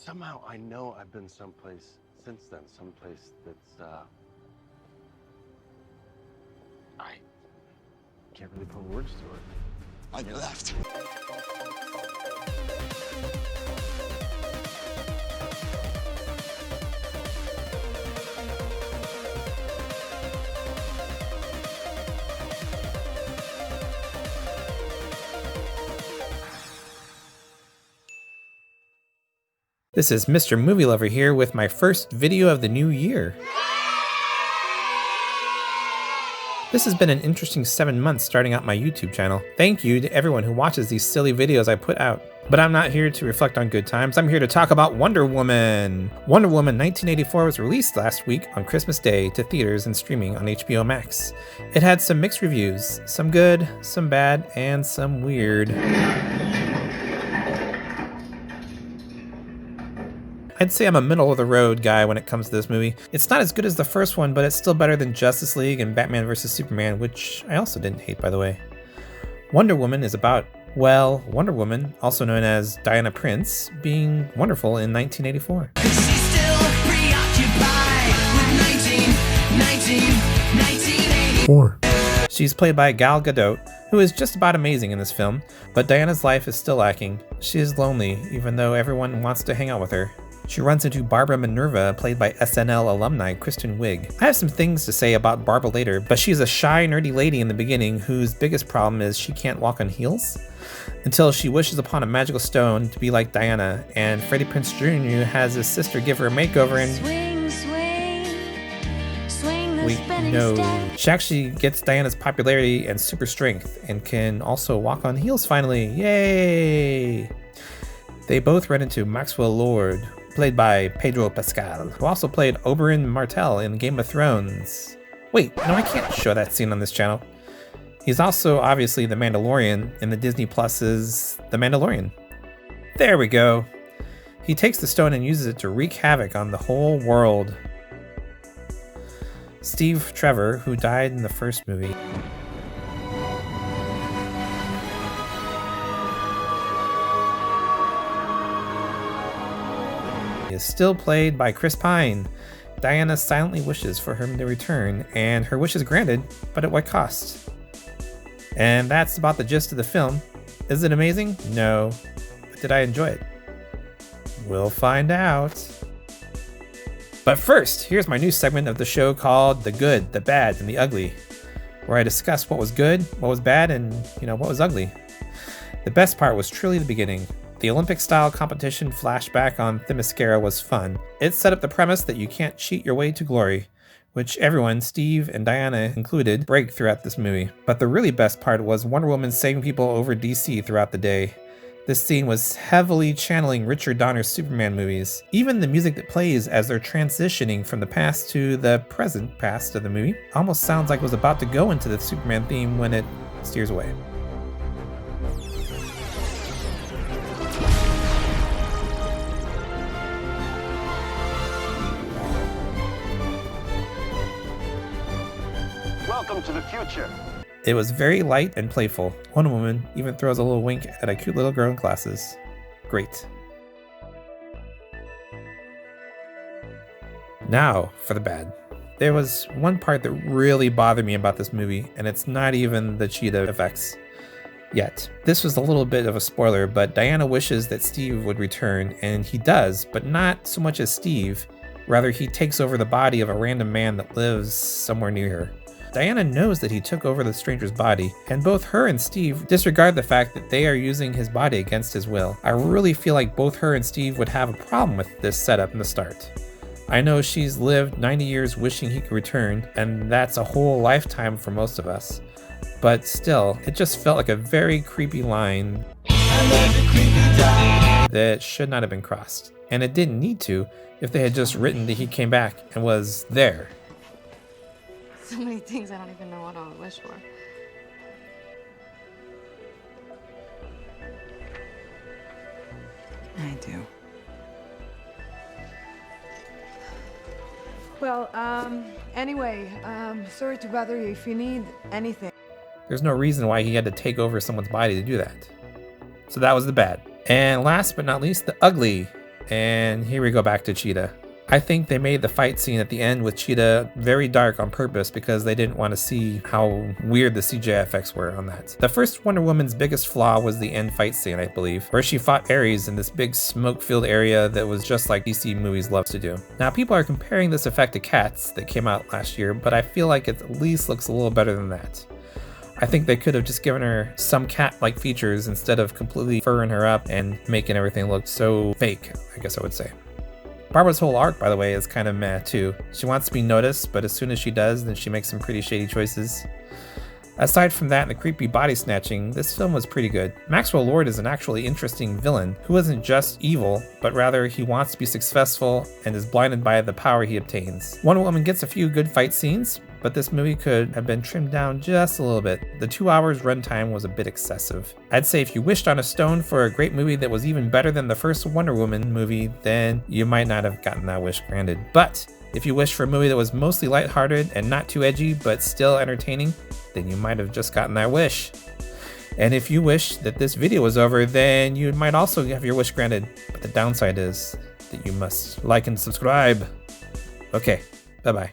Somehow I know I've been someplace since then, someplace that's, I can't really put words to it. On your left. This is Mr. Movie Lover here with my first video of the new year. This has been an interesting 7 months starting out my YouTube channel. Thank you to everyone who watches these silly videos I put out. But I'm not here to reflect on good times, I'm here to talk about Wonder Woman. Wonder Woman 1984 was released last week on Christmas Day to theaters and streaming on HBO Max. It had some mixed reviews, some good, some bad, and some weird. I'd say I'm a middle-of-the-road guy when it comes to this movie. It's not as good as the first one, but it's still better than Justice League and Batman vs. Superman, which I also didn't hate, by the way. Wonder Woman is about, well, Wonder Woman, also known as Diana Prince, being wonderful in 1984. She's still preoccupied with 1984. She's played by Gal Gadot, who is just about amazing in this film, but Diana's life is still lacking. She is lonely, even though everyone wants to hang out with her. She runs into Barbara Minerva, played by SNL alumni Kristen Wiig. I have some things to say about Barbara later, but she's a shy, nerdy lady in the beginning whose biggest problem is she can't walk on heels. Until she wishes upon a magical stone to be like Diana, and Freddie Prinze Jr. has his sister give her a makeover and... Wait, no. She actually gets Diana's popularity and super strength, and can also walk on heels finally. Yay! They both run into Maxwell Lord, played by Pedro Pascal, who also played Oberyn Martell in Game of Thrones. Wait, no, I can't show that scene on this channel. He's also obviously the Mandalorian in the Disney Plus's The Mandalorian. There we go. He takes the stone and uses it to wreak havoc on the whole world. Steve Trevor, who died in the first movie. Is still played by Chris Pine. Diana silently wishes for him to return, and her wish is granted, but at what cost? And that's about the gist of the film. Is it amazing? No. But did I enjoy it? We'll find out. But first, here's my new segment of the show called The Good, the Bad, and the Ugly, where I discuss what was good, what was bad, and, what was ugly. The best part was truly the beginning. The Olympic-style competition flashback on Themyscira was fun. It set up the premise that you can't cheat your way to glory, which everyone, Steve and Diana included, break throughout this movie. But the really best part was Wonder Woman saving people over DC throughout the day. This scene was heavily channeling Richard Donner's Superman movies. Even the music that plays as they're transitioning from the past to the present past of the movie almost sounds like it was about to go into the Superman theme when it steers away. Welcome to the future. It was very light and playful. Wonder Woman even throws a little wink at a cute little girl in glasses. Great. Now for the bad. There was one part that really bothered me about this movie, and it's not even the cheetah effects yet. This was a little bit of a spoiler, but Diana wishes that Steve would return, and he does, but not so much as Steve. Rather, he takes over the body of a random man that lives somewhere near her. Diana knows that he took over the stranger's body, and both her and Steve disregard the fact that they are using his body against his will. I really feel like both her and Steve would have a problem with this setup in the start. I know she's lived 90 years wishing he could return, and that's a whole lifetime for most of us. But still, it just felt like a very creepy line that should not have been crossed. And it didn't need to if they had just written that he came back and was there. So many things I don't even know what I would wish for. I do. Well, anyway, sorry to bother you. If you need anything. There's no reason why he had to take over someone's body to do that. So that was the bad. And last but not least, the ugly. And here we go back to Cheetah. I think they made the fight scene at the end with Cheetah very dark on purpose because they didn't want to see how weird the CGI effects were on that. The first Wonder Woman's biggest flaw was the end fight scene, I believe, where she fought Ares in this big smoke-filled area that was just like DC movies love to do. Now, people are comparing this effect to Cats that came out last year, but I feel like it at least looks a little better than that. I think they could have just given her some cat-like features instead of completely furring her up and making everything look so fake, I guess I would say. Barbara's whole arc, by the way, is kind of meh too. She wants to be noticed, but as soon as she does, then she makes some pretty shady choices. Aside from that and the creepy body snatching, this film was pretty good. Maxwell Lord is an actually interesting villain who isn't just evil, but rather he wants to be successful and is blinded by the power he obtains. Wonder Woman gets a few good fight scenes, but this movie could have been trimmed down just a little bit. The 2 hours runtime was a bit excessive. I'd say if you wished on a stone for a great movie that was even better than the first Wonder Woman movie, then you might not have gotten that wish granted. But if you wished for a movie that was mostly lighthearted and not too edgy, but still entertaining, then you might have just gotten that wish. And if you wish that this video was over, then you might also have your wish granted. But the downside is that you must like and subscribe. Okay, bye-bye.